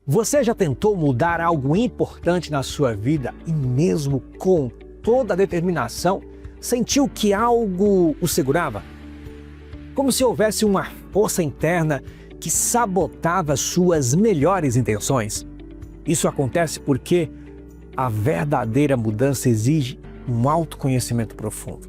Você já tentou mudar algo importante na sua vida e mesmo com toda a determinação, sentiu que algo o segurava? Como se houvesse uma força interna que sabotava suas melhores intenções? Isso acontece porque a verdadeira mudança exige um autoconhecimento profundo.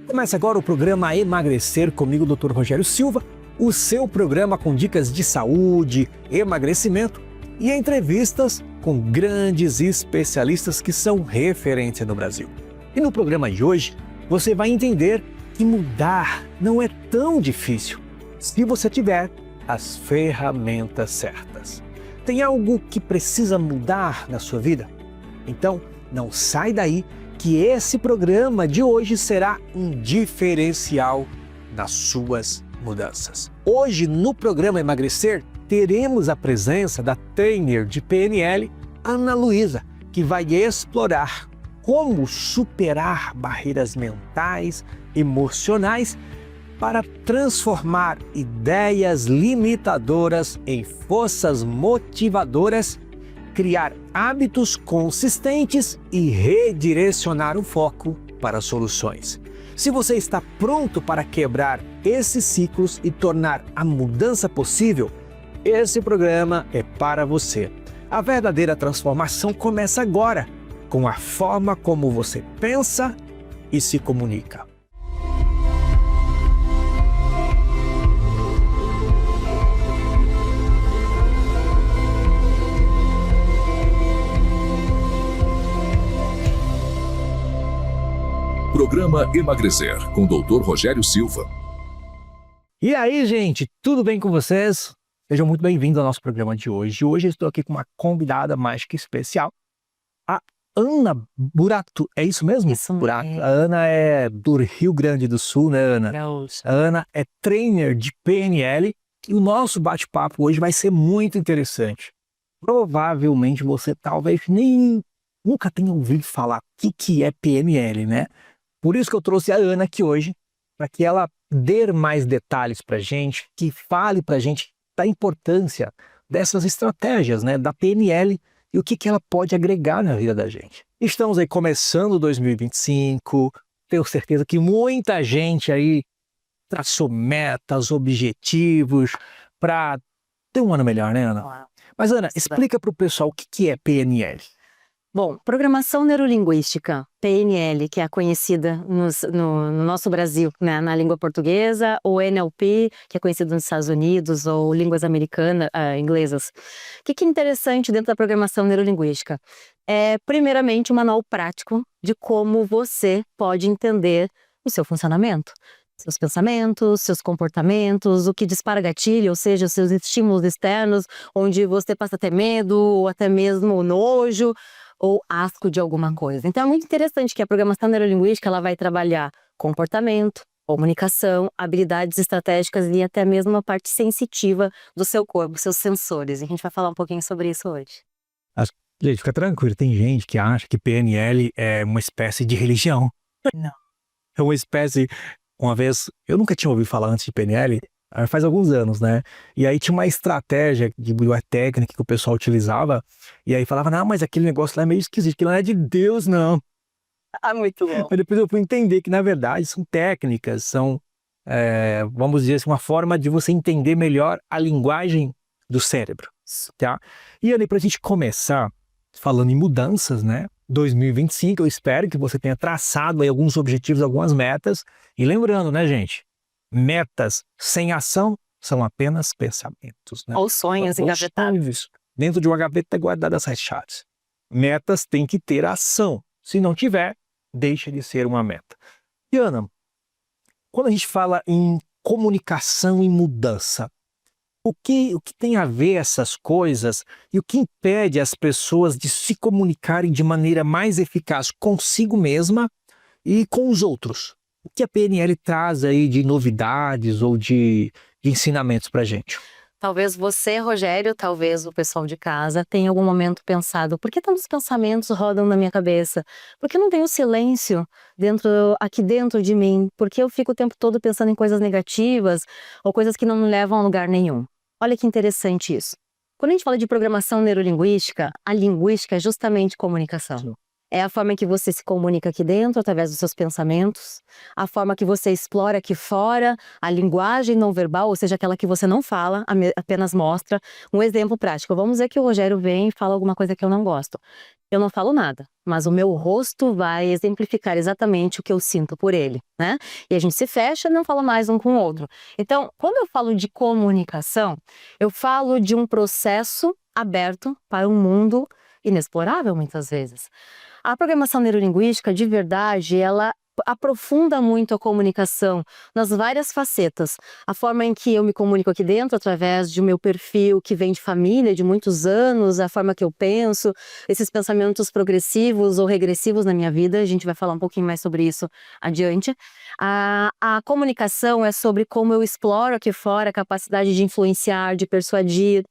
Começa agora o programa Emagrecer comigo, Dr. Rogério Silva, o seu programa com dicas de saúde, emagrecimento e entrevistas com grandes especialistas que são referência no Brasil. E no programa de hoje, você vai entender que mudar não é tão difícil se você tiver as ferramentas certas. Tem algo que precisa mudar na sua vida? Então, não sai daí que esse programa de hoje será um diferencial nas suas mudanças. Hoje, no programa Emagrecer, teremos a presença da trainer de PNL, Ana Luísa, que vai explorar como superar barreiras mentais, emocionais, para transformar ideias limitadoras em forças motivadoras, criar hábitos consistentes e redirecionar o foco para soluções. Se você está pronto para quebrar esses ciclos e tornar a mudança possível, esse programa é para você. A verdadeira transformação começa agora, com a forma como você pensa e se comunica. Programa Emagrecer, com o Dr. Rogério Silva. E aí, gente, tudo bem com vocês? Sejam muito bem-vindos ao nosso programa de hoje. Hoje eu estou aqui com uma convidada mais que especial, a Ana Burato. É isso mesmo? Isso Burato. mesmo. A Ana é do Rio Grande do Sul, né, Ana? Gaúcha. A Ana é trainer de PNL e o nosso bate-papo hoje vai ser muito interessante. Provavelmente você talvez nem nunca tenha ouvido falar o que é PNL, né? Por isso que eu trouxe a Ana aqui hoje, para que ela dê mais detalhes para a gente, que fale para a gente da importância dessas estratégias, né, da PNL e o que ela pode agregar na vida da gente. Estamos aí começando 2025, tenho certeza que muita gente aí traçou metas, objetivos para ter um ano melhor, né, Ana? Uau. Mas, Ana, explica para o pessoal o que é PNL. Bom, programação neurolinguística, PNL, que é conhecida no nosso Brasil, né, na língua portuguesa, ou NLP, que é conhecido nos Estados Unidos, ou línguas americanas, inglesas. O que é interessante dentro da programação neurolinguística? É, primeiramente, um manual prático de como você pode entender o seu funcionamento. Seus pensamentos, seus comportamentos, o que dispara gatilho, ou seja, os seus estímulos externos, onde você passa a ter medo, ou até mesmo nojo, ou asco de alguma coisa. Então é muito interessante que a programação neurolinguística ela vai trabalhar comportamento, comunicação, habilidades estratégicas e até mesmo a parte sensitiva do seu corpo, seus sensores. E a gente vai falar um pouquinho sobre isso hoje. Gente, fica tranquilo, tem gente que acha que PNL é uma espécie de religião. Não. É uma espécie... Uma vez, eu nunca tinha ouvido falar antes de PNL, faz alguns anos, né? E aí tinha uma estratégia de técnica que o pessoal utilizava, e aí falava, não, mas aquele negócio lá é meio esquisito, que não é de Deus, não. Ah, muito bom. Mas depois eu fui entender que, na verdade, são técnicas, são, vamos dizer assim, uma forma de você entender melhor a linguagem do cérebro, tá? E ali, pra gente começar, falando em mudanças, né? 2025, eu espero que você tenha traçado aí alguns objetivos, algumas metas. E lembrando, né, gente? Metas sem ação são apenas pensamentos, né? Ou sonhos engavetados. Dentro de uma gaveta guardadas as chaves. Metas têm que ter ação. Se não tiver, deixa de ser uma meta. E Ana, quando a gente fala em comunicação e mudança, o que tem a ver essas coisas e o que impede as pessoas de se comunicarem de maneira mais eficaz consigo mesma e com os outros? O que a PNL traz aí de novidades ou de ensinamentos pra gente? Talvez você, Rogério, talvez o pessoal de casa tenha em algum momento pensado, por que tantos pensamentos rodam na minha cabeça? Por que não tem o silêncio aqui dentro de mim? Por que eu fico o tempo todo pensando em coisas negativas ou coisas que não me levam a lugar nenhum? Olha que interessante isso. Quando a gente fala de programação neurolinguística, a linguística é justamente comunicação. É a forma que você se comunica aqui dentro, através dos seus pensamentos, a forma que você explora aqui fora, a linguagem não verbal, ou seja, aquela que você não fala, apenas mostra. Um exemplo prático, vamos dizer que o Rogério vem e fala alguma coisa que eu não gosto. Eu não falo nada, mas o meu rosto vai exemplificar exatamente o que eu sinto por ele, né? E a gente se fecha e não fala mais um com o outro. Então, quando eu falo de comunicação, eu falo de um processo aberto para um mundo inexplorável, muitas vezes. A programação neurolinguística, de verdade, ela aprofunda muito a comunicação nas várias facetas. A forma em que eu me comunico aqui dentro, através de meu perfil que vem de família, de muitos anos, a forma que eu penso, esses pensamentos progressivos ou regressivos na minha vida, a gente vai falar um pouquinho mais sobre isso adiante. A comunicação é sobre como eu exploro aqui fora a capacidade de influenciar, de persuadir,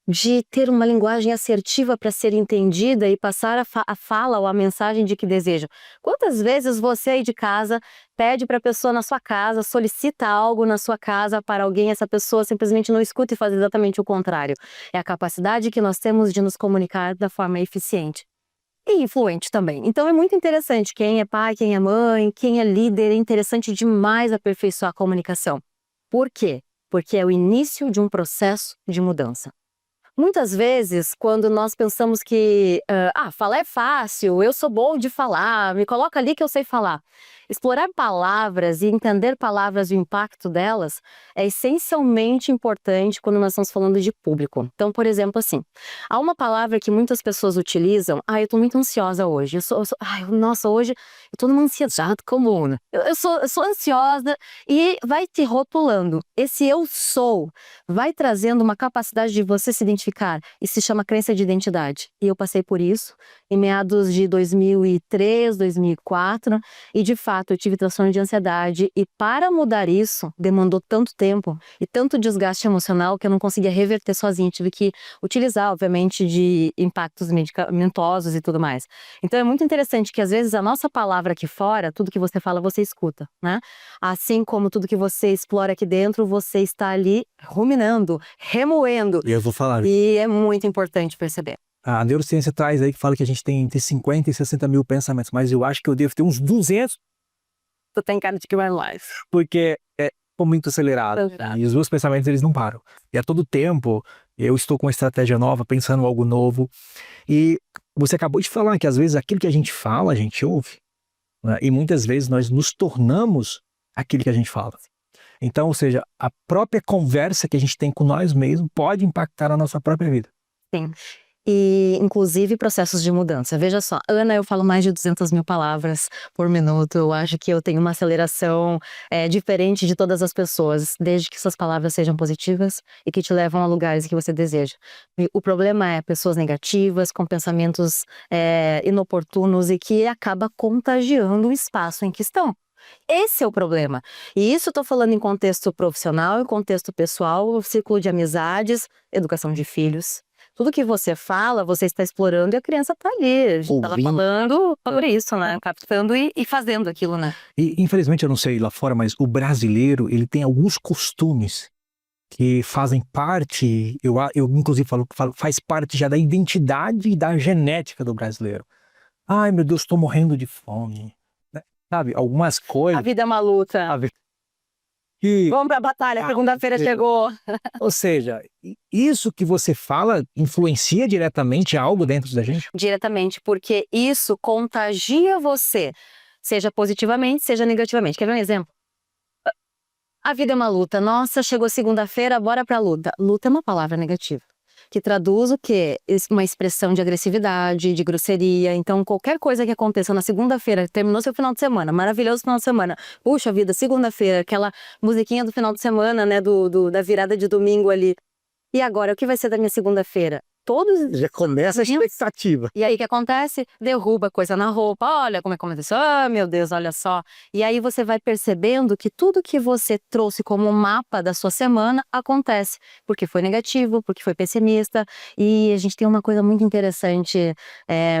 de ter uma linguagem assertiva para ser entendida e passar a fala ou a mensagem de que desejo. Quantas vezes você aí de casa pede para a pessoa na sua casa, solicita algo na sua casa para alguém, essa pessoa simplesmente não escuta e faz exatamente o contrário? É a capacidade que nós temos de nos comunicar da forma eficiente. E influente também. Então é muito interessante quem é pai, quem é mãe, quem é líder, é interessante demais aperfeiçoar a comunicação. Por quê? Porque é o início de um processo de mudança. Muitas vezes, quando nós pensamos que falar é fácil, eu sou bom de falar, me coloca ali que eu sei falar. Explorar palavras e entender palavras e o impacto delas é essencialmente importante quando nós estamos falando de público. Então, por exemplo, assim, há uma palavra que muitas pessoas utilizam, eu tô muito ansiosa hoje, nossa, hoje eu tô numa ansiedade comum, né? Eu sou ansiosa e vai te rotulando. Esse eu sou vai trazendo uma capacidade de você se identificar e se chama crença de identidade. E eu passei por isso em meados de 2003, 2004 e de fato eu tive transtorno de ansiedade e para mudar isso demandou tanto tempo e tanto desgaste emocional que eu não conseguia reverter sozinha, tive que utilizar obviamente de impactos medicamentosos e tudo mais. Então é muito interessante que às vezes a nossa palavra aqui fora, tudo que você fala você escuta, né? Assim como tudo que você explora aqui dentro, você está ali ruminando, remoendo. E eu vou falar. E é muito importante perceber. A neurociência traz aí que fala que a gente tem entre 50 e 60 mil pensamentos, mas eu acho que eu devo ter uns 200. Tu tem cara de que vai live. Porque é muito acelerado. E os meus pensamentos, eles não param. E a todo tempo, eu estou com uma estratégia nova, pensando em algo novo. E você acabou de falar que às vezes aquilo que a gente fala, a gente ouve. Né? E muitas vezes nós nos tornamos aquilo que a gente fala. Então, ou seja, a própria conversa que a gente tem com nós mesmos pode impactar a nossa própria vida. Sim. E, inclusive, processos de mudança. Veja só, Ana, eu falo mais de 200 mil palavras por minuto. Eu acho que eu tenho uma aceleração diferente de todas as pessoas, desde que essas palavras sejam positivas e que te levam a lugares que você deseja. E o problema é pessoas negativas, com pensamentos inoportunos e que acaba contagiando o espaço em que estão. Esse é o problema. E isso eu tô falando em contexto profissional, em contexto pessoal, círculo de amizades, educação de filhos. Tudo que você fala, você está explorando e a criança está ali. A gente estava falando por isso, né? Captando e fazendo aquilo, né? E infelizmente, eu não sei lá fora, mas o brasileiro, ele tem alguns costumes que fazem parte, eu inclusive falo, faz parte já da identidade e da genética do brasileiro. Ai, meu Deus, estou morrendo de fome. Sabe, algumas coisas... A vida é uma luta. Vamos pra batalha, segunda-feira chegou. Ou seja, isso que você fala influencia diretamente algo dentro da gente? Diretamente, porque isso contagia você, seja positivamente, seja negativamente. Quer ver um exemplo? A vida é uma luta. Nossa, chegou segunda-feira, bora pra luta. Luta é uma palavra negativa. Que traduz o quê? Uma expressão de agressividade, de grosseria. Então, qualquer coisa que aconteça na segunda-feira, terminou seu final de semana, maravilhoso final de semana. Puxa vida, segunda-feira, aquela musiquinha do final de semana, né, da virada de domingo ali. E agora, o que vai ser da minha segunda-feira? Todos... Já começa a expectativa. E aí, o que acontece? Derruba coisa na roupa. Olha como é que aconteceu. Meu Deus, olha só. E aí, você vai percebendo que tudo que você trouxe como um mapa da sua semana acontece. Porque foi negativo, porque foi pessimista. E a gente tem uma coisa muito interessante.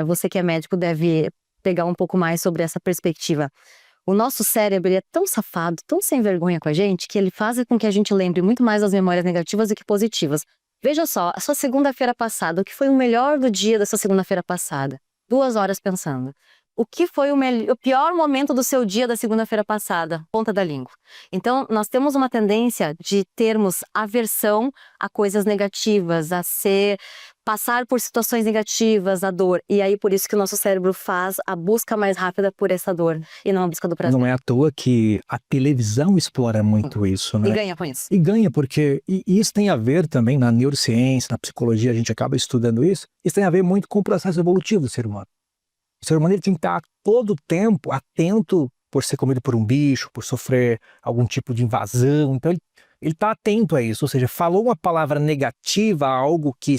Você que é médico deve pegar um pouco mais sobre essa perspectiva. O nosso cérebro é tão safado, tão sem vergonha com a gente, que ele faz com que a gente lembre muito mais das memórias negativas do que positivas. Veja só, a sua segunda-feira passada, o que foi o melhor do dia da sua segunda-feira passada? 2 horas pensando. O que foi o pior momento do seu dia da segunda-feira passada? Ponta da língua. Então, nós temos uma tendência de termos aversão a coisas negativas, passar por situações negativas, a dor. E aí, por isso que o nosso cérebro faz a busca mais rápida por essa dor e não a busca do prazer. Não é à toa que a televisão explora muito isso, né? E ganha com isso. E ganha porque isso tem a ver também na neurociência, na psicologia, a gente acaba estudando isso. Isso tem a ver muito com o processo evolutivo do ser humano. O ser humano ele tem que estar todo o tempo atento por ser comido por um bicho, por sofrer algum tipo de invasão. Então ele está atento a isso. Ou seja, falou uma palavra negativa, algo que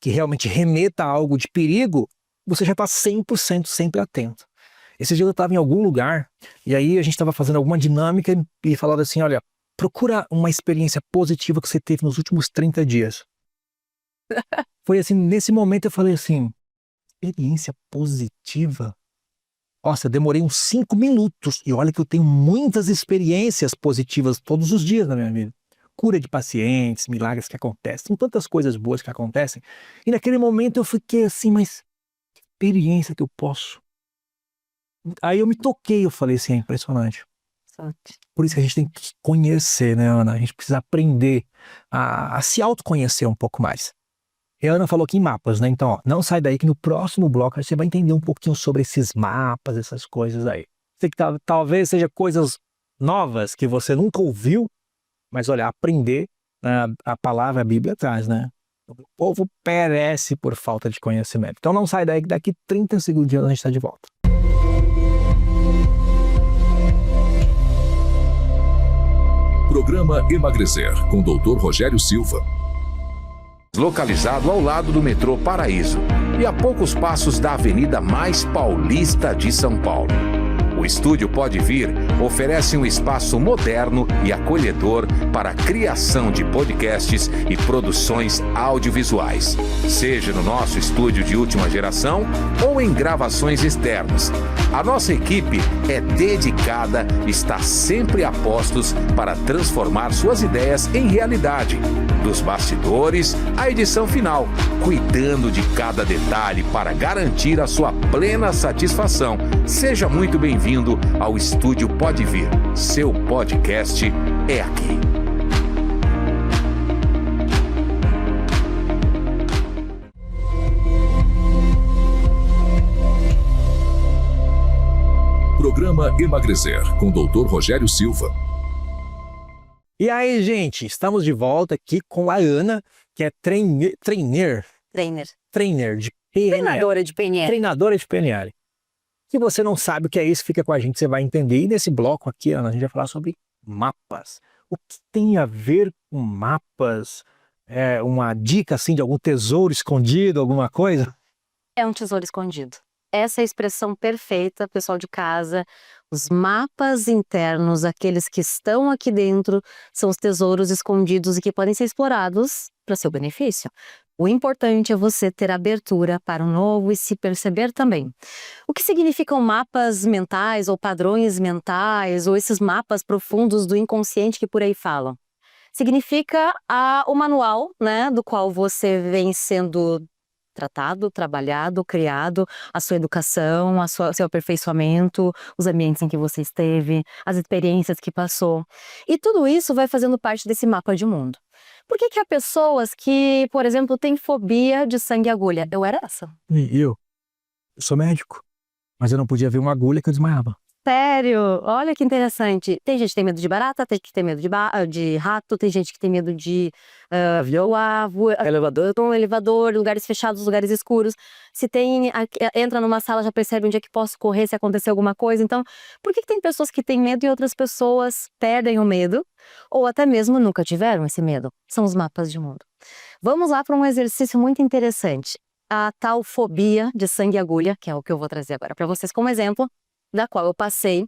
realmente remeta a algo de perigo, você já está 100% sempre atento. Esse dia eu estava em algum lugar e aí a gente estava fazendo alguma dinâmica e falaram assim, olha, procura uma experiência positiva que você teve nos últimos 30 dias. Foi assim, nesse momento eu falei assim, experiência positiva? Nossa, eu demorei uns 5 minutos. E olha que eu tenho muitas experiências positivas todos os dias na minha vida. Cura de pacientes, milagres que acontecem, são tantas coisas boas que acontecem. E naquele momento eu fiquei assim, mas que experiência que eu posso? Aí eu me toquei, eu falei assim, é impressionante. Por isso que a gente tem que conhecer, né, Ana? A gente precisa aprender a se autoconhecer um pouco mais. E a Ana falou aqui em mapas, né? Então, ó, não sai daí que no próximo bloco você vai entender um pouquinho sobre esses mapas, essas coisas aí. Sei que talvez seja coisas novas que você nunca ouviu, mas olha, aprender a palavra a Bíblia traz, né? O povo perece por falta de conhecimento. Então não sai daí que daqui 30 segundinhos a gente está de volta. Programa Emagrecer, com o Dr. Rogério Silva. Localizado ao lado do metrô Paraíso e a poucos passos da avenida mais paulista de São Paulo. O Estúdio Pode Vir oferece um espaço moderno e acolhedor para a criação de podcasts e produções audiovisuais, seja no nosso estúdio de última geração ou em gravações externas. A nossa equipe é dedicada e está sempre a postos para transformar suas ideias em realidade, dos bastidores à edição final, cuidando de cada detalhe para garantir a sua plena satisfação. Seja muito bem-vindo ao Estúdio Pode Vir. Seu podcast é aqui. Programa Emagrecer, com o Dr. Rogério Silva. E aí, gente, estamos de volta aqui com a Ana, que é trainer de PNL. Treinadora de PNL. Treinadora de PNL. Se você não sabe o que é isso, fica com a gente, você vai entender. E nesse bloco aqui, Ana, a gente vai falar sobre mapas. O que tem a ver com mapas? É uma dica, assim, de algum tesouro escondido, alguma coisa? É um tesouro escondido. Essa é a expressão perfeita, pessoal de casa. Os mapas internos, aqueles que estão aqui dentro, são os tesouros escondidos e que podem ser explorados para seu benefício. O importante é você ter abertura para o novo e se perceber também. O que significam mapas mentais ou padrões mentais ou esses mapas profundos do inconsciente que por aí falam? Significa o manual, né, do qual você vem sendo tratado, trabalhado, criado, a sua educação, seu aperfeiçoamento, os ambientes em que você esteve, as experiências que passou. E tudo isso vai fazendo parte desse mapa de mundo. Por que há pessoas que, por exemplo, têm fobia de sangue e agulha? Eu era essa. E eu sou médico, mas eu não podia ver uma agulha que eu desmaiava. Sério? Olha que interessante. Tem gente que tem medo de barata, tem gente que tem medo de rato, tem gente que tem medo de voar, elevador, lugares fechados, lugares escuros. Se entra numa sala, já percebe onde é que posso correr se acontecer alguma coisa. Então, por que tem pessoas que têm medo e outras pessoas perdem o medo? Ou até mesmo nunca tiveram esse medo? São os mapas de mundo. Vamos lá para um exercício muito interessante. A tal fobia de sangue e agulha, que é o que eu vou trazer agora para vocês como exemplo, da qual eu passei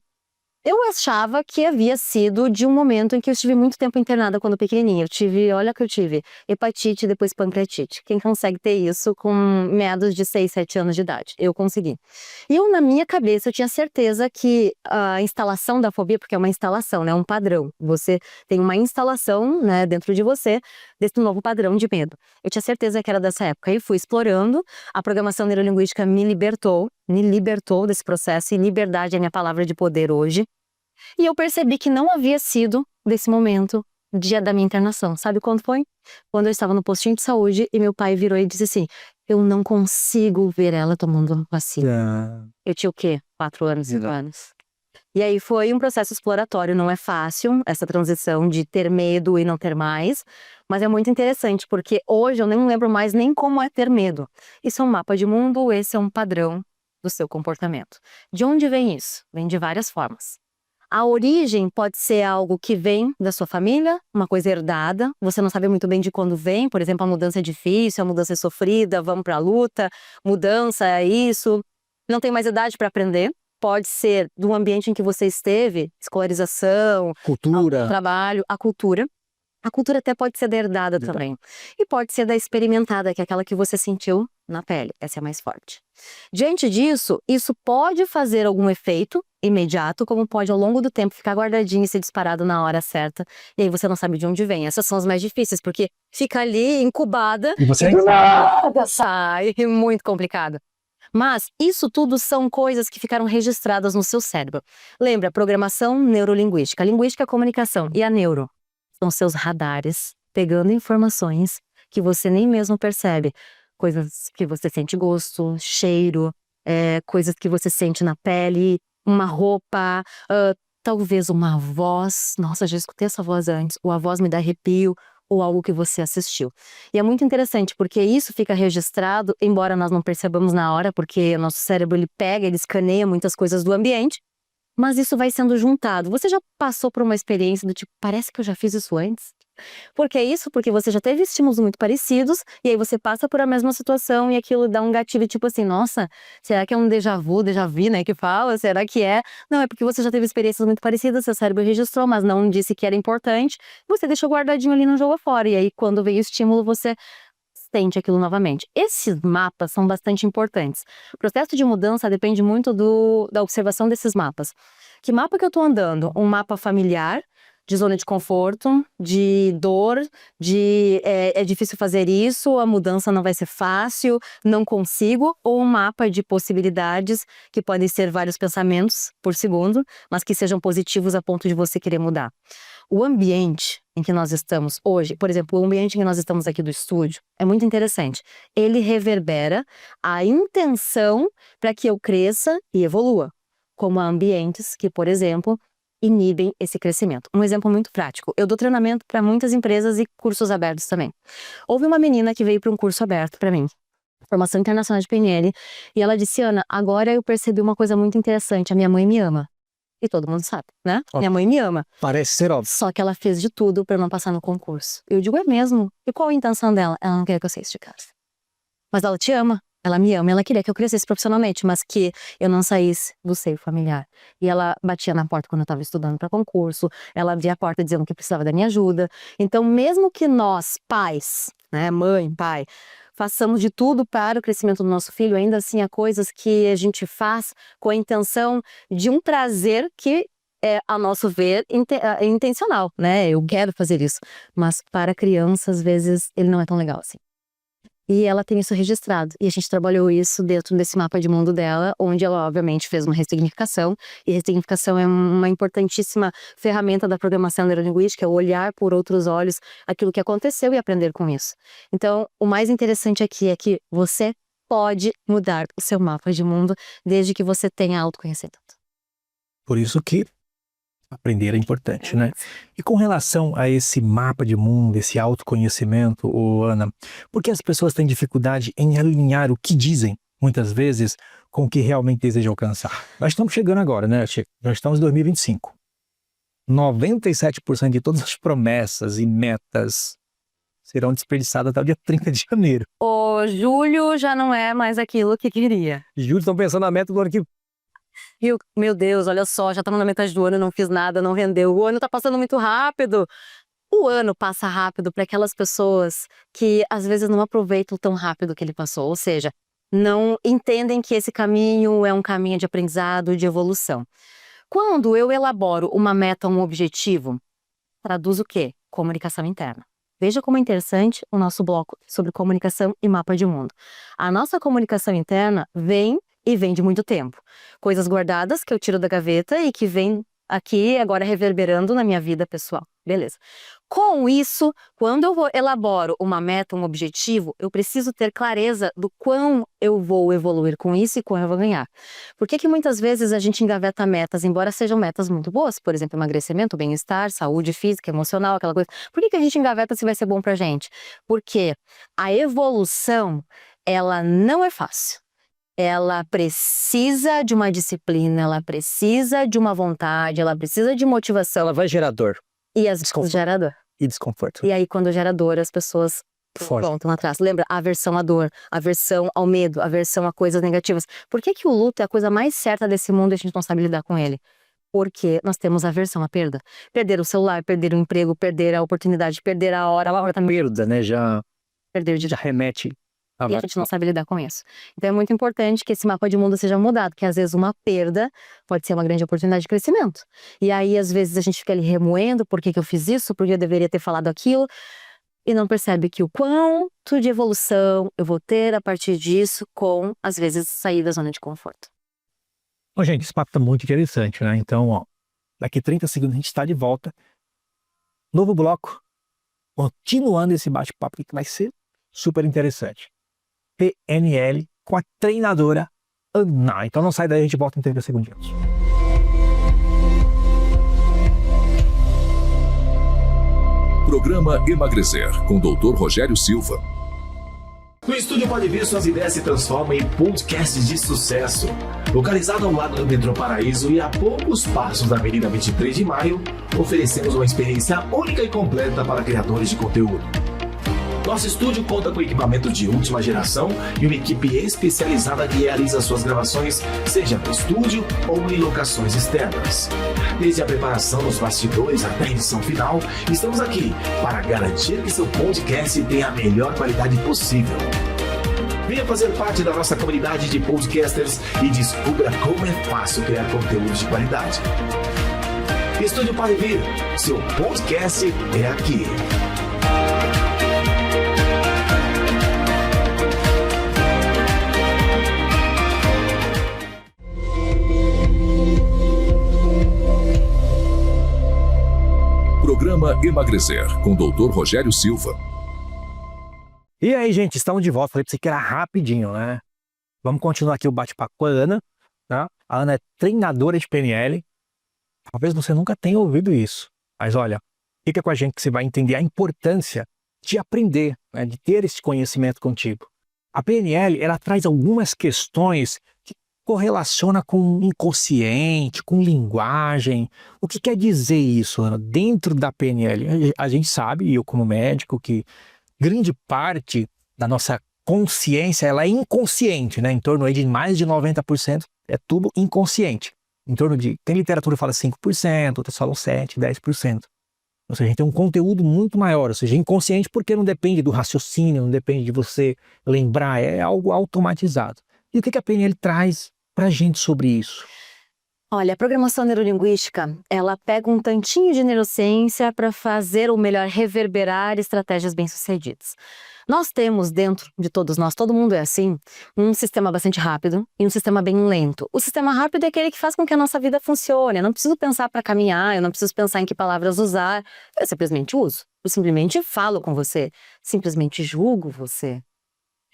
Eu achava que havia sido de um momento em que eu estive muito tempo internada quando pequenininha. Olha que eu tive hepatite e depois pancreatite. Quem consegue ter isso com meados de 6, 7 anos de idade? Eu consegui. E eu, na minha cabeça, eu tinha certeza que a instalação da fobia, porque é uma instalação, né? Um padrão. Você tem uma instalação, né, dentro de você, desse novo padrão de medo. Eu tinha certeza que era dessa época. E fui explorando, a programação neurolinguística me libertou desse processo, e liberdade é minha palavra de poder hoje. E eu percebi que não havia sido desse momento, dia da minha internação. Sabe quando foi? Quando eu estava no postinho de saúde e meu pai virou e disse assim: eu não consigo ver ela tomando vacina. Eu tinha o quê? 4 anos, 5 anos. E aí foi um processo exploratório, não é fácil essa transição de ter medo e não ter mais, mas é muito interessante, porque hoje eu nem lembro mais nem como é ter medo. Isso é um mapa de mundo, esse é um padrão do seu comportamento. De onde vem isso? Vem de várias formas. A origem pode ser algo que vem da sua família, uma coisa herdada, você não sabe muito bem de quando vem, por exemplo, a mudança é difícil, a mudança é sofrida, vamos pra luta, mudança é isso, não tem mais idade para aprender. Pode ser do ambiente em que você esteve, escolarização, Cultura. trabalho, a cultura. A cultura até pode ser da herdada também. E pode ser da experimentada, que é aquela que você sentiu na pele. Essa é a mais forte. Diante disso, isso pode fazer algum efeito imediato, como pode ao longo do tempo ficar guardadinho e ser disparado na hora certa. E aí você não sabe de onde vem. Essas são as mais difíceis, porque fica ali incubada E você do nada sai. Muito complicado. Mas isso tudo são coisas que ficaram registradas no seu cérebro. Lembra, programação neurolinguística. Linguística é comunicação. E a neuro? São seus radares pegando informações que você nem mesmo percebe. Coisas que você sente gosto, cheiro, coisas que você sente na pele, uma roupa, talvez uma voz. Nossa, já escutei essa voz antes. Ou a voz me dá arrepio, ou algo que você assistiu. E é muito interessante, porque isso fica registrado, embora nós não percebamos na hora, porque o nosso cérebro ele pega, ele escaneia muitas coisas do ambiente, mas isso vai sendo juntado. Você já passou por uma experiência do tipo, parece que eu já fiz isso antes? Por que isso? Porque você já teve estímulos muito parecidos, e aí você passa por a mesma situação e aquilo dá um gatilho tipo assim, nossa, será que é um déjà vu, né, que fala? Será que é? Não, é porque você já teve experiências muito parecidas, seu cérebro registrou, mas não disse que era importante, você deixou guardadinho ali, não jogou fora, e aí quando veio o estímulo, você sente aquilo novamente. Esses mapas são bastante importantes. O processo de mudança depende muito da observação desses mapas. Que mapa que eu tô andando? Um mapa familiar, de zona de conforto, de dor, é difícil fazer isso, a mudança não vai ser fácil, não consigo, ou um mapa de possibilidades, que podem ser vários pensamentos por segundo, mas que sejam positivos a ponto de você querer mudar. O ambiente em que nós estamos hoje, por exemplo, o ambiente em que nós estamos aqui do estúdio, é muito interessante. Ele reverbera a intenção para que eu cresça e evolua, como há ambientes que, por exemplo, inibem esse crescimento. Um exemplo muito prático, eu dou treinamento para muitas empresas e cursos abertos também. Houve uma menina que veio para um curso aberto para mim, Formação Internacional de PNL, e ela disse, Ana, agora eu percebi uma coisa muito interessante, a minha mãe me ama. E todo mundo sabe, né? Minha mãe me ama. Parece ser óbvio. Só que ela fez de tudo para não passar no concurso. Eu digo, é mesmo? E qual a intenção dela? Ela não quer que eu saísse de casa. Mas ela te ama. Ela me ama, ela queria que eu crescesse profissionalmente, mas que eu não saísse do seio familiar. E ela batia na porta quando eu estava estudando para concurso, ela abria a porta dizendo que precisava da minha ajuda. Então, mesmo que nós, pais, né, mãe, pai, façamos de tudo para o crescimento do nosso filho, ainda assim há coisas que a gente faz com a intenção de um prazer que é, a nosso ver, intencional, né? Eu quero fazer isso. Mas para a criança, às vezes, ele não é tão legal assim. E ela tem isso registrado. E a gente trabalhou isso dentro desse mapa de mundo dela, onde ela, obviamente, fez uma ressignificação. E ressignificação é uma importantíssima ferramenta da programação neurolinguística, é olhar por outros olhos aquilo que aconteceu e aprender com isso. Então, o mais interessante aqui é que você pode mudar o seu mapa de mundo desde que você tenha autoconhecimento. Por isso que aprender é importante, né? E com relação a esse mapa de mundo, esse autoconhecimento, Ana, por que as pessoas têm dificuldade em alinhar o que dizem, muitas vezes, com o que realmente desejam alcançar? Nós estamos chegando agora, né, Chico? Nós estamos em 2025. 97% de todas as promessas e metas serão desperdiçadas até o dia 30 de janeiro. O julho já não é mais aquilo que queria. Julho estão pensando na meta do ano que E meu Deus, olha só, já estamos na metade do ano, não fiz nada, não rendeu. O ano tá passando muito rápido. O ano passa rápido para aquelas pessoas que às vezes não aproveitam tão rápido que ele passou, ou seja, não entendem que esse caminho é um caminho de aprendizado, de evolução. Quando eu elaboro uma meta, um objetivo, traduz o quê? Comunicação interna. Veja como é interessante o nosso bloco sobre comunicação e mapa de mundo. A nossa comunicação interna vem de muito tempo. Coisas guardadas que eu tiro da gaveta e que vem aqui agora reverberando na minha vida pessoal. Beleza. Com isso, quando eu elaboro uma meta, um objetivo, eu preciso ter clareza do quão eu vou evoluir com isso e quão eu vou ganhar. Por que muitas vezes a gente engaveta metas, embora sejam metas muito boas, por exemplo, emagrecimento, bem-estar, saúde física, emocional, aquela coisa. Por que a gente engaveta se vai ser bom pra gente? Porque a evolução, ela não é fácil. Ela precisa de uma disciplina, ela precisa de uma vontade, ela precisa de motivação. Ela vai gerar dor. E às vezes gera dor. E desconforto. E aí, quando gera dor, as pessoas voltam atrás. Lembra? Aversão à dor, aversão ao medo, aversão a coisas negativas. Por que o luto é a coisa mais certa desse mundo e a gente não sabe lidar com ele? Porque nós temos aversão à perda. Perder o celular, perder o emprego, perder a oportunidade, perder a hora também. Perda, né? Já Já remete. E a gente não sabe lidar com isso. Então é muito importante que esse mapa de mundo seja mudado, porque às vezes uma perda pode ser uma grande oportunidade de crescimento. E aí às vezes a gente fica ali remoendo, por que eu fiz isso, por que eu deveria ter falado aquilo, e não percebe que o quanto de evolução eu vou ter a partir disso com, às vezes, sair da zona de conforto. Bom, gente, esse papo tá muito interessante, né? Então, ó, daqui 30 segundos a gente está de volta. Novo bloco, continuando esse bate-papo que vai ser super interessante. PNL com a treinadora Ana. Então não sai daí, a gente volta em 30 segundinhos. Programa Emagrecer, com o Dr. Rogério Silva. No estúdio Pode Vir, suas ideias se transformam em podcasts de sucesso. Localizado ao lado do metrô Paraíso e a poucos passos da Avenida 23 de Maio, oferecemos uma experiência única e completa para criadores de conteúdo. Nosso estúdio conta com equipamento de última geração e uma equipe especializada que realiza suas gravações, seja no estúdio ou em locações externas. Desde a preparação dos bastidores até a edição final, estamos aqui para garantir que seu podcast tenha a melhor qualidade possível. Venha fazer parte da nossa comunidade de podcasters e descubra como é fácil criar conteúdo de qualidade. Estúdio Pode Vir, seu podcast é aqui. Programa Emagrecer, com o Dr. Rogério Silva. E aí, gente, estamos de volta. Falei pra você que era rapidinho, né? Vamos continuar aqui o bate-papo com a Ana, tá? A Ana é treinadora de PNL. Talvez você nunca tenha ouvido isso. Mas olha, fica com a gente que você vai entender a importância de aprender, né? De ter esse conhecimento contigo. A PNL, ela traz algumas questões que correlaciona com o inconsciente, com linguagem. O que quer dizer isso, Ana? Dentro da PNL, a gente sabe, e eu como médico, que grande parte da nossa consciência, ela é inconsciente, né? Em torno aí de mais de 90% é tudo inconsciente. Em torno de, tem literatura que fala 5%, outras falam 7%, 10%. Ou seja, a gente tem um conteúdo muito maior, ou seja, inconsciente porque não depende do raciocínio, não depende de você lembrar, é algo automatizado. E o que a PNL traz pra gente sobre isso? Olha, a programação neurolinguística, ela pega um tantinho de neurociência para fazer, ou melhor, reverberar estratégias bem-sucedidas. Nós temos dentro de todos nós, todo mundo é assim, um sistema bastante rápido e um sistema bem lento. O sistema rápido é aquele que faz com que a nossa vida funcione. Eu não preciso pensar para caminhar, eu não preciso pensar em que palavras usar, eu simplesmente uso. Eu simplesmente falo com você, simplesmente julgo você.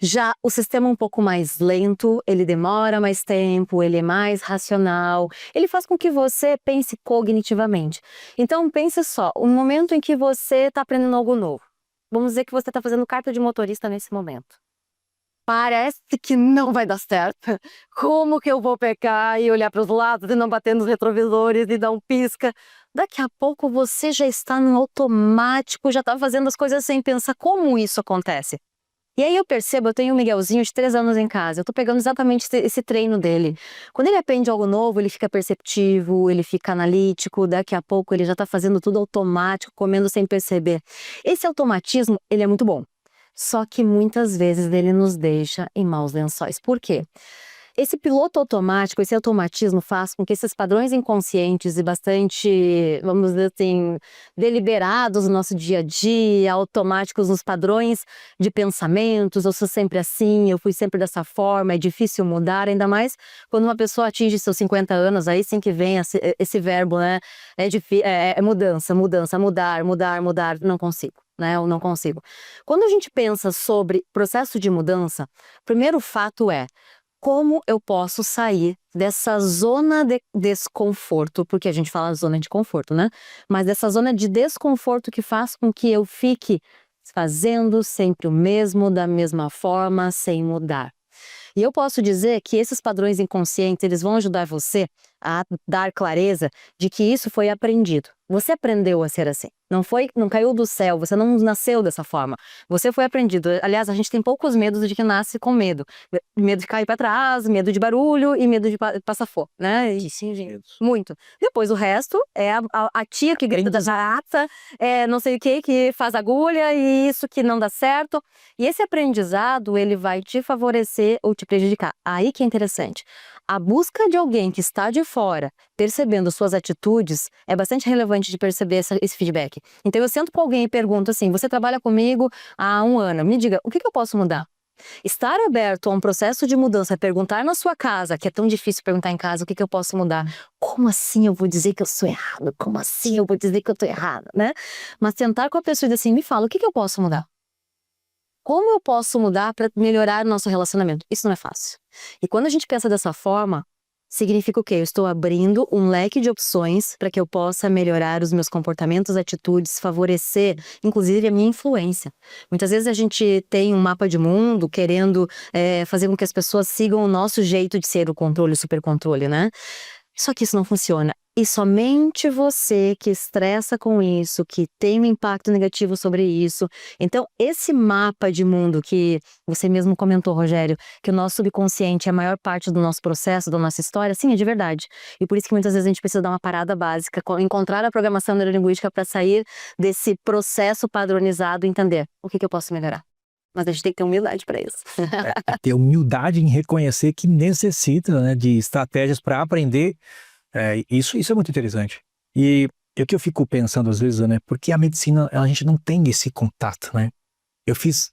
Já o sistema um pouco mais lento, ele demora mais tempo, ele é mais racional, ele faz com que você pense cognitivamente. Então pense só, o momento em que você está aprendendo algo novo, vamos dizer que você está fazendo carta de motorista nesse momento. Parece que não vai dar certo. Como que eu vou pegar e olhar para os lados e não bater nos retrovisores e dar um pisca? Daqui a pouco você já está no automático, já está fazendo as coisas sem pensar. Como isso acontece? E aí eu percebo, eu tenho um Miguelzinho de 3 anos em casa, eu tô pegando exatamente esse treino dele. Quando ele aprende algo novo, ele fica perceptivo, ele fica analítico, daqui a pouco ele já tá fazendo tudo automático, comendo sem perceber. Esse automatismo, ele é muito bom. Só que muitas vezes ele nos deixa em maus lençóis. Por quê? Esse piloto automático, esse automatismo faz com que esses padrões inconscientes e bastante, vamos dizer assim, deliberados no nosso dia a dia, automáticos nos padrões de pensamentos, eu sou sempre assim, eu fui sempre dessa forma, é difícil mudar, ainda mais quando uma pessoa atinge seus 50 anos, aí sim que vem esse verbo, né? É mudança, mudar, não consigo. Né, eu não consigo. Quando a gente pensa sobre processo de mudança, o primeiro fato é como eu posso sair dessa zona de desconforto, porque a gente fala zona de conforto, né? Mas dessa zona de desconforto que faz com que eu fique fazendo sempre o mesmo, da mesma forma, sem mudar. E eu posso dizer que esses padrões inconscientes, eles vão ajudar você a dar clareza de que isso foi aprendido. Você aprendeu a ser assim. Não caiu do céu, você não nasceu dessa forma. Você foi aprendido. Aliás, a gente tem poucos medos de que nasce com medo. Medo de cair para trás, medo de barulho e medo de passar fogo, né? E, sim, gente, muito. Depois o resto é a tia que grita da jarata, não sei o que faz agulha e isso que não dá certo. E esse aprendizado, ele vai te favorecer ou te prejudicar. Aí que é interessante. A busca de alguém que está de fora, percebendo suas atitudes, é bastante relevante de perceber esse feedback. Então eu sento com alguém e pergunto assim, você trabalha comigo há 1 ano, me diga, o que eu posso mudar? Estar aberto a um processo de mudança, perguntar na sua casa, que é tão difícil perguntar em casa, o que eu posso mudar? Como assim eu vou dizer que eu sou errado? Como assim eu vou dizer que eu estou errada, né? Mas sentar com a pessoa e dizer assim, me fala, o que eu posso mudar? Como eu posso mudar para melhorar o nosso relacionamento? Isso não é fácil. E quando a gente pensa dessa forma, significa o quê? Eu estou abrindo um leque de opções para que eu possa melhorar os meus comportamentos, atitudes, favorecer, inclusive, a minha influência. Muitas vezes a gente tem um mapa de mundo querendo fazer com que as pessoas sigam o nosso jeito de ser o controle, o supercontrole, né? Só que isso não funciona. E somente você que estressa com isso, que tem um impacto negativo sobre isso. Então, esse mapa de mundo que você mesmo comentou, Rogério, que o nosso subconsciente é a maior parte do nosso processo, da nossa história, sim, é de verdade. E por isso que muitas vezes a gente precisa dar uma parada básica, encontrar a programação neurolinguística para sair desse processo padronizado e entender o que eu posso melhorar. Mas a gente tem que ter humildade para isso. Ter humildade em reconhecer que necessita, né, de estratégias para aprender. Isso é muito interessante. E o que eu fico pensando às vezes, né, porque a medicina, a gente não tem esse contato, né? Eu fiz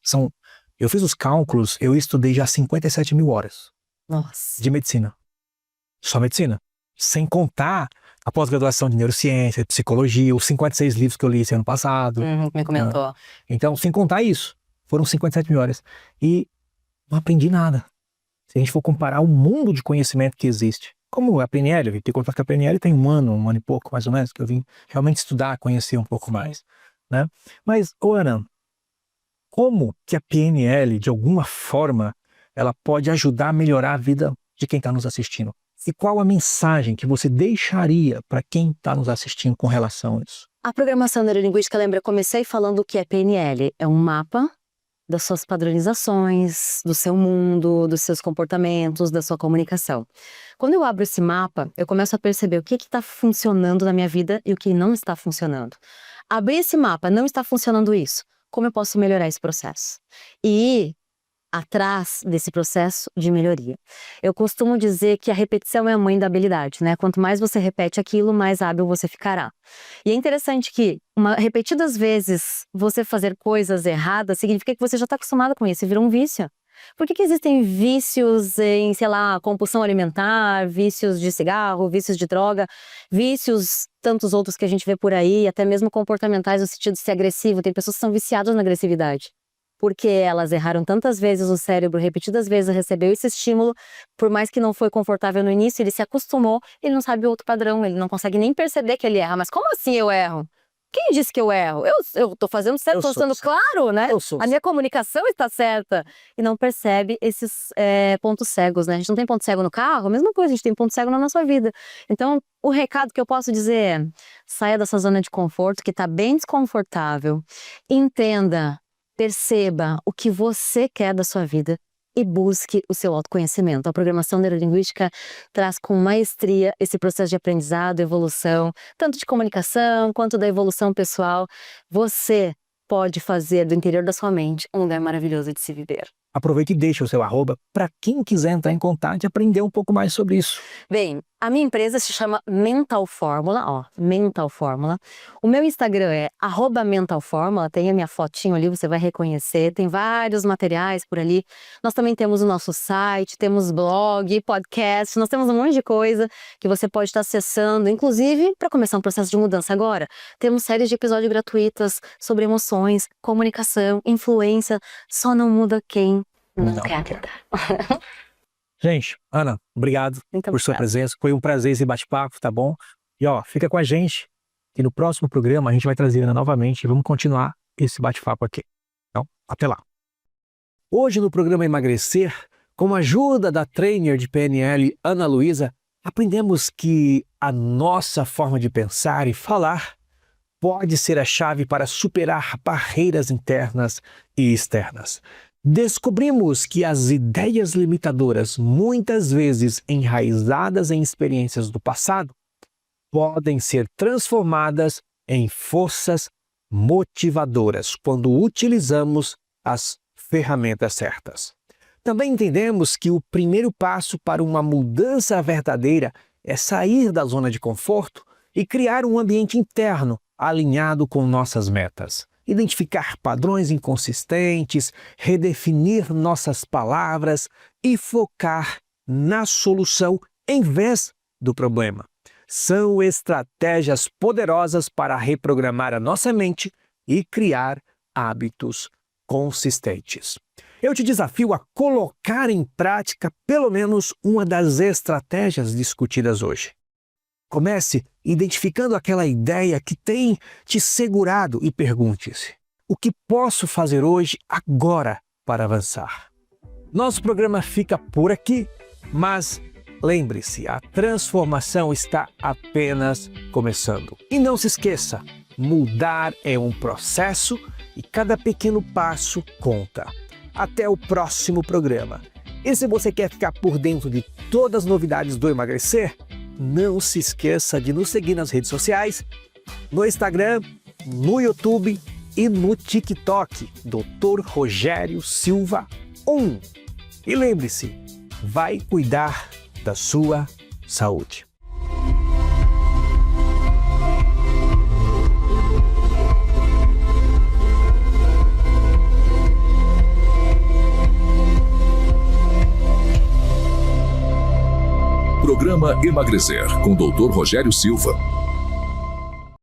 os cálculos, eu estudei já 57 mil horas. Nossa. De medicina. Só medicina. Sem contar a pós-graduação de neurociência, de psicologia, os 56 livros que eu li esse ano passado. Me comentou. Então, sem contar isso, foram 57 mil horas. E não aprendi nada. Se a gente for comparar o mundo de conhecimento que existe, como a PNL, eu vim ter contato com a PNL tem 1 ano e pouco, mais ou menos, que eu vim realmente estudar, conhecer um pouco mais, né? Mas, Ana, como que a PNL, de alguma forma, ela pode ajudar a melhorar a vida de quem está nos assistindo? E qual a mensagem que você deixaria para quem está nos assistindo com relação a isso? A programação neurolinguística, lembra, eu comecei falando o que é PNL. É um mapa das suas padronizações, do seu mundo, dos seus comportamentos, da sua comunicação. Quando eu abro esse mapa, eu começo a perceber o que está funcionando na minha vida e o que não está funcionando. Abrir esse mapa, não está funcionando isso. Como eu posso melhorar esse processo? E atrás desse processo de melhoria. Eu costumo dizer que a repetição é a mãe da habilidade, né? Quanto mais você repete aquilo, mais hábil você ficará. E é interessante que, repetidas vezes, você fazer coisas erradas significa que você já está acostumado com isso e virou um vício. Por que existem vícios em, sei lá, compulsão alimentar, vícios de cigarro, vícios de droga, vícios tantos outros que a gente vê por aí, até mesmo comportamentais no sentido de ser agressivo? Tem pessoas que são viciadas na agressividade. Porque elas erraram tantas vezes, o cérebro repetidas vezes recebeu esse estímulo, por mais que não foi confortável no início, ele se acostumou, ele não sabe outro padrão, ele não consegue nem perceber que ele erra. Mas como assim eu erro? Quem disse que eu erro? Eu tô fazendo certo, tô sendo claro, né? A minha comunicação está certa. E não percebe esses pontos cegos, né? A gente não tem ponto cego no carro, a mesma coisa, a gente tem ponto cego na nossa vida. Então, o recado que eu posso dizer é, saia dessa zona de conforto, que tá bem desconfortável, entenda Perceba o que você quer da sua vida e busque o seu autoconhecimento. A programação neurolinguística traz com maestria esse processo de aprendizado, evolução, tanto de comunicação quanto da evolução pessoal. Você pode fazer do interior da sua mente um lugar maravilhoso de se viver. Aproveite e deixe o seu arroba para quem quiser entrar em contato e aprender um pouco mais sobre isso. Bem, a minha empresa se chama Mental Fórmula, Mental Fórmula. O meu Instagram é @mentalformula, tem a minha fotinho ali, você vai reconhecer, tem vários materiais por ali. Nós também temos o nosso site, temos blog, podcast, nós temos um monte de coisa que você pode estar acessando, inclusive para começar um processo de mudança agora. Temos séries de episódios gratuitas sobre emoções, comunicação, influência, só não muda quem não quer mudar. Gente, Ana, obrigado por sua presença. Foi um prazer esse bate-papo, tá bom? E fica com a gente. E no próximo programa a gente vai trazer Ana novamente e vamos continuar esse bate-papo aqui. Então, até lá. Hoje no programa Emagrecer, com a ajuda da trainer de PNL Ana Luísa, aprendemos que a nossa forma de pensar e falar pode ser a chave para superar barreiras internas e externas. Descobrimos que as ideias limitadoras, muitas vezes enraizadas em experiências do passado, podem ser transformadas em forças motivadoras quando utilizamos as ferramentas certas. Também entendemos que o primeiro passo para uma mudança verdadeira é sair da zona de conforto e criar um ambiente interno alinhado com nossas metas. Identificar padrões inconsistentes, redefinir nossas palavras e focar na solução em vez do problema. São estratégias poderosas para reprogramar a nossa mente e criar hábitos consistentes. Eu te desafio a colocar em prática pelo menos uma das estratégias discutidas hoje. Comece identificando aquela ideia que tem te segurado e pergunte-se: o que posso fazer hoje, agora, para avançar? Nosso programa fica por aqui, mas lembre-se, a transformação está apenas começando. E não se esqueça, mudar é um processo e cada pequeno passo conta. Até o próximo programa. E se você quer ficar por dentro de todas as novidades do Emagrecer, não se esqueça de nos seguir nas redes sociais, no Instagram, no YouTube e no TikTok, Dr. Rogério Silva 1. E lembre-se, vai cuidar da sua saúde. Programa Emagrecer, com Dr. Rogério Silva.